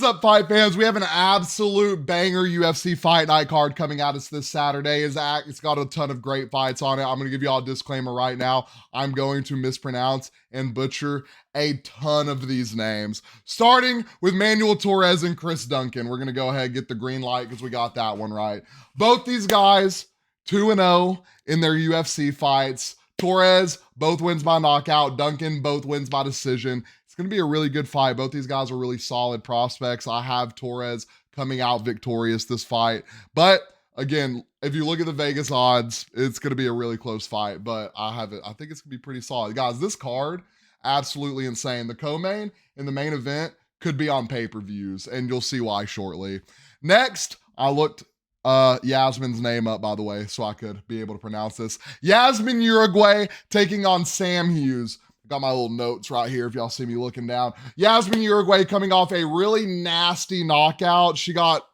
up, fight fans? We have an absolute banger UFC Fight Night card coming at us this Saturday. It's got a ton of great fights on it. I'm going to give you all a disclaimer right now. I'm going to mispronounce and butcher a ton of these names. Starting with Manuel Torres and Chris Duncan. We're going to go ahead and get the green light because we got that one right. Both these guys, 2-0 in their UFC fights. Torres, both wins by knockout. Duncan, both wins by decision. It's going to be a really good fight. Both these guys are really solid prospects. I have Torres coming out victorious this fight. But again, if you look at the Vegas odds, it's going to be a really close fight. But I think it's going to be pretty solid. Guys, this card, absolutely insane. The co-main and the main event could be on pay-per-views, and you'll see why shortly. Next, I looked Yasmin's name up, by the way, so I could be able to pronounce this. Yasmin Uruguay taking on Sam Hughes. Got my little notes right here if y'all see me looking down. Yasmin Uruguay coming off a really nasty knockout. She got,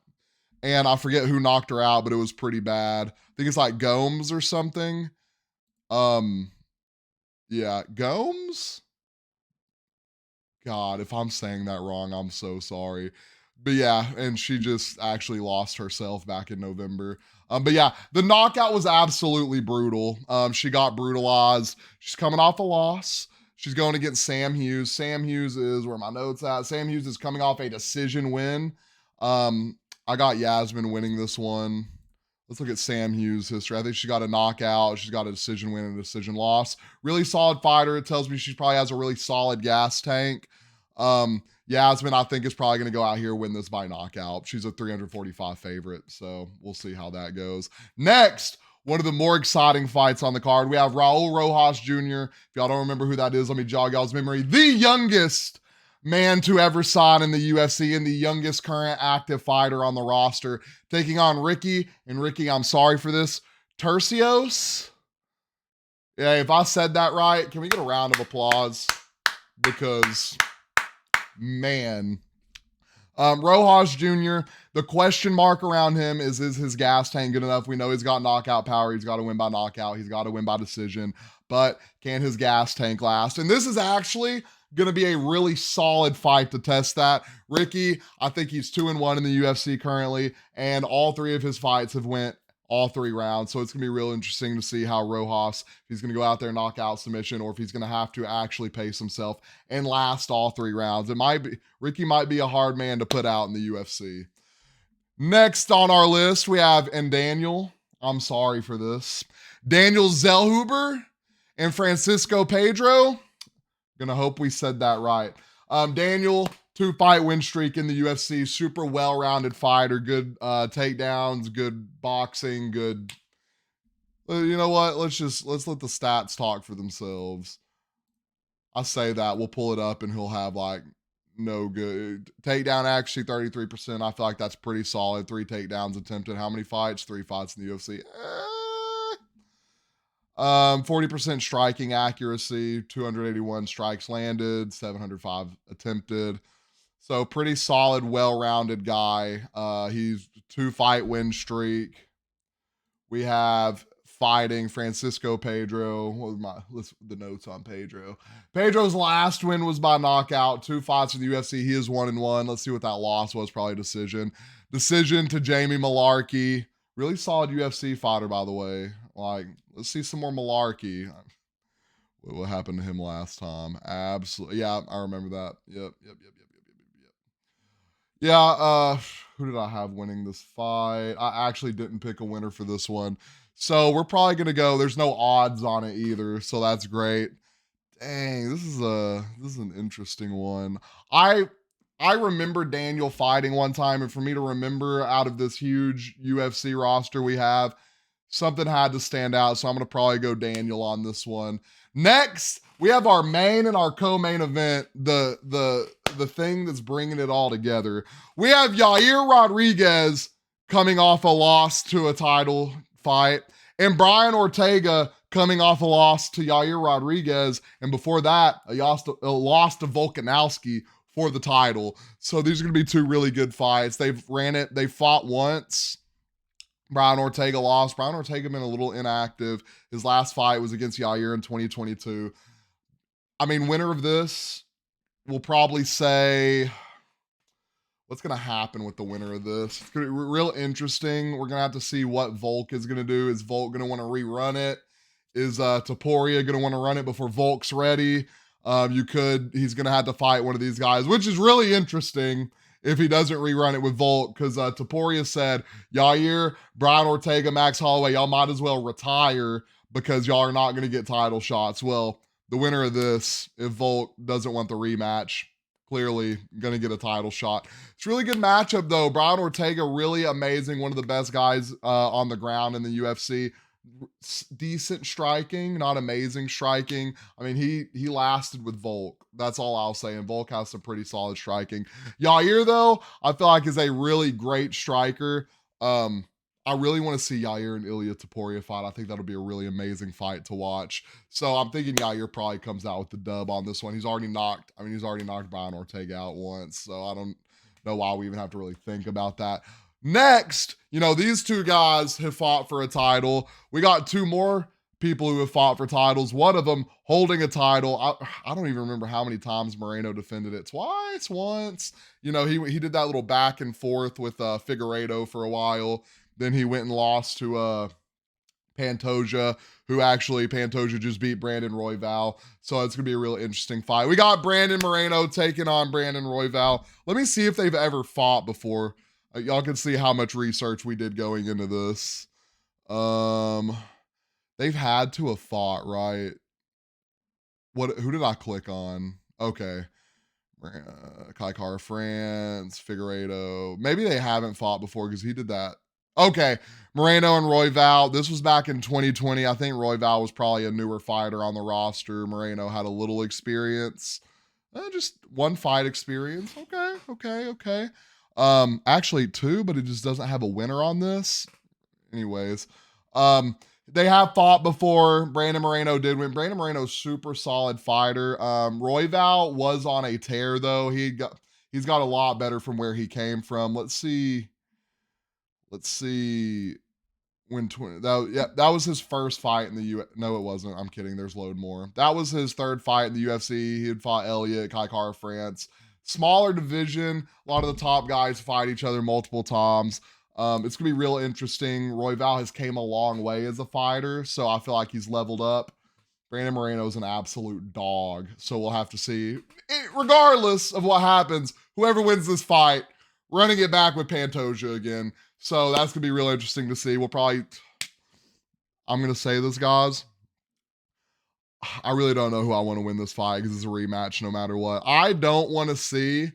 and I forget who knocked her out, but it was pretty bad. I think it's like Gomes or something. Yeah, Gomes? God, if I'm saying that wrong, I'm so sorry. But yeah, and she just actually lost herself back in November. But yeah, the knockout was absolutely brutal. She got brutalized. She's coming off a loss. She's going against Sam Hughes. Sam Hughes is where my notes at. Sam Hughes is coming off a decision win. I got Yasmin winning this one. Let's look at Sam Hughes' history. I think she got a knockout. She's got a decision win and a decision loss. Really solid fighter. It tells me she probably has a really solid gas tank. Yasmin, I think, is probably going to go out here and win this by knockout. She's a 345 favorite, so we'll see how that goes. Next, one of the more exciting fights on the card, we have Raul Rojas Jr. If y'all don't remember who that is, let me jog y'all's memory. The youngest man to ever sign in the UFC and the youngest current active fighter on the roster, taking on Ricky. And Ricky, I'm sorry for this, Tercios? Yeah, if I said that right, can we get a round of applause? Because, man, Rojas Jr., the question mark around him is his gas tank good enough? We know he's got knockout power. He's got to win by knockout. He's got to win by decision. But can his gas tank last? And this is actually going to be a really solid fight to test that. Ricky, I think he's 2-1 in the UFC currently, and all three of his fights have went all 3 rounds. So it's going to be real interesting to see how Rojas, if he's going to go out there and knock out submission, or if he's going to have to actually pace himself and last all 3 rounds. Ricky might be a hard man to put out in the UFC. Next on our list, we have, and Daniel, I'm sorry for this, Daniel Zellhuber and Francisco Pedro. Gonna hope we said that right. Daniel, 2-fight win streak in the UFC, super well-rounded fighter, good takedowns, good boxing, good. You know what? Let's let the stats talk for themselves. I say that, we'll pull it up and he'll have like no good takedown, actually 33%. I feel like that's pretty solid. 3 takedowns attempted. How many fights? 3 fights in the UFC. 40% striking accuracy, 281 strikes landed, 705 attempted. So pretty solid, well-rounded guy. He's 2-fight win streak. We have fighting Francisco Pedro. What was the notes on Pedro? Pedro's last win was by knockout. 2 fights in the UFC. He is 1-1. Let's see what that loss was. Probably decision. Decision to Jamie Malarkey. Really solid UFC fighter, by the way. Like, let's see some more Malarkey. What happened to him last time? Absolutely. Yeah, I remember that. Yep. Yeah, who did I have winning this fight? I actually didn't pick a winner for this one. So we're probably going to go, there's no odds on it either, so that's great. Dang, this is an interesting one. I remember Daniel fighting one time, and for me to remember out of this huge UFC roster we have, something had to stand out, so I'm going to probably go Daniel on this one. Next, we have our main and our co-main event, the thing that's bringing it all together. We have Yair Rodriguez coming off a loss to a title fight, and Brian Ortega coming off a loss to Yair Rodriguez, and before that, a loss to Volkanovski for the title. So these are going to be 2 really good fights. They fought once. Brian Ortega lost. Brian Ortega been a little inactive. His last fight was against Yair in 2022. I mean, winner of this, we'll probably say, what's going to happen with the winner of this. It's going to be real interesting. We're going to have to see what Volk is going to do. Is Volk going to want to rerun it? Is Topuria going to want to run it before Volk's ready? He's going to have to fight one of these guys, which is really interesting if he doesn't rerun it with Volk, because Topuria said, Yair, Brian Ortega, Max Holloway, y'all might as well retire because y'all are not going to get title shots. Well, the winner of this, if Volk doesn't want the rematch, clearly going to get a title shot. It's a really good matchup, though. Brian Ortega, really amazing. One of the best guys on the ground in the UFC. Decent striking, not amazing striking. I mean, he lasted with Volk. That's all I'll say. And Volk has some pretty solid striking. Yair, though, I feel like is a really great striker. I really want to see Yair and Ilia Topuria fight. I think that'll be a really amazing fight to watch. So I'm thinking Yair probably comes out with the dub on this one. He's already knocked Brian Ortega out once. So I don't know why we even have to really think about that. Next, these two guys have fought for a title. We got two more people who have fought for titles. One of them holding a title. I don't even remember how many times Moreno defended it. Twice, once. He did that little back and forth with Figueiredo for a while. Then he went and lost to Pantoja, Pantoja just beat Brandon Royval. So it's going to be a real interesting fight. We got Brandon Moreno taking on Brandon Royval. Let me see if they've ever fought before. Y'all can see how much research we did going into this. They've had to have fought, right? Who did I click on? Okay. Kai Kara France, Figueiredo. Maybe they haven't fought before because he did that. Okay. Moreno and Royval. This was back in 2020. I think Royval was probably a newer fighter on the roster. Moreno had a little experience. Just one fight experience. Okay. Actually two, but it just doesn't have a winner on this. Anyways, they have fought before. Brandon Moreno did win. Brandon Moreno's super solid fighter. Royval was on a tear though. He's got a lot better from where he came from. Let's see. That was his first fight in the U. No, it wasn't. I'm kidding. There's load more. That was his third fight in the UFC. He had fought Elliott, Kai Kara France. Smaller division. A lot of the top guys fight each other multiple times. It's gonna be real interesting. Royval has came a long way as a fighter, so I feel like he's leveled up. Brandon Moreno's an absolute dog, so we'll have to see. Regardless of what happens, whoever wins this fight, running it back with Pantoja again. So that's gonna be real interesting to see. I'm gonna say this, guys. I really don't know who I want to win this fight because it's a rematch no matter what. I don't want to see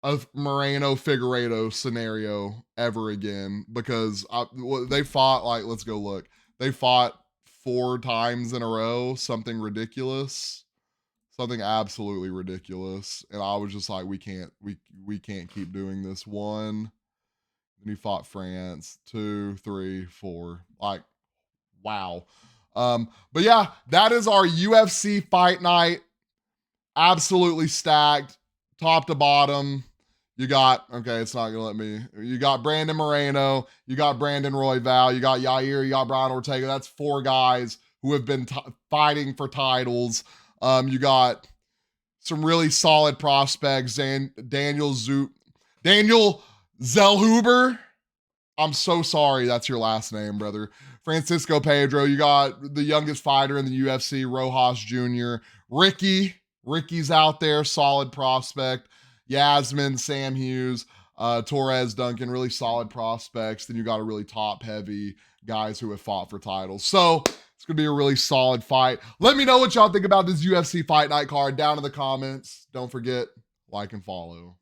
a Moreno Figueiredo scenario ever again because they fought let's go look. They fought 4 times in a row, something ridiculous, something absolutely ridiculous, and I was just like, we can't keep doing this. 1, then he fought France, 2, 3, 4, wow. But yeah, that is our UFC fight night. Absolutely stacked, top to bottom. You got, it's not gonna let me. You got Brandon Moreno, you got Brandon Royval, you got Yair, you got Brian Ortega. That's 4 guys who have been fighting for titles. You got some really solid prospects. Daniel Zellhuber. I'm so sorry that's your last name, brother. Francisco Pedro. You got the youngest fighter in the UFC, Rojas Jr. Ricky's out there, solid prospect. Yasmin, Sam Hughes, Torres Duncan, really solid prospects. Then you got a really top-heavy guys who have fought for titles. So it's going to be a really solid fight. Let me know what y'all think about this UFC Fight Night card down in the comments. Don't forget, like and follow.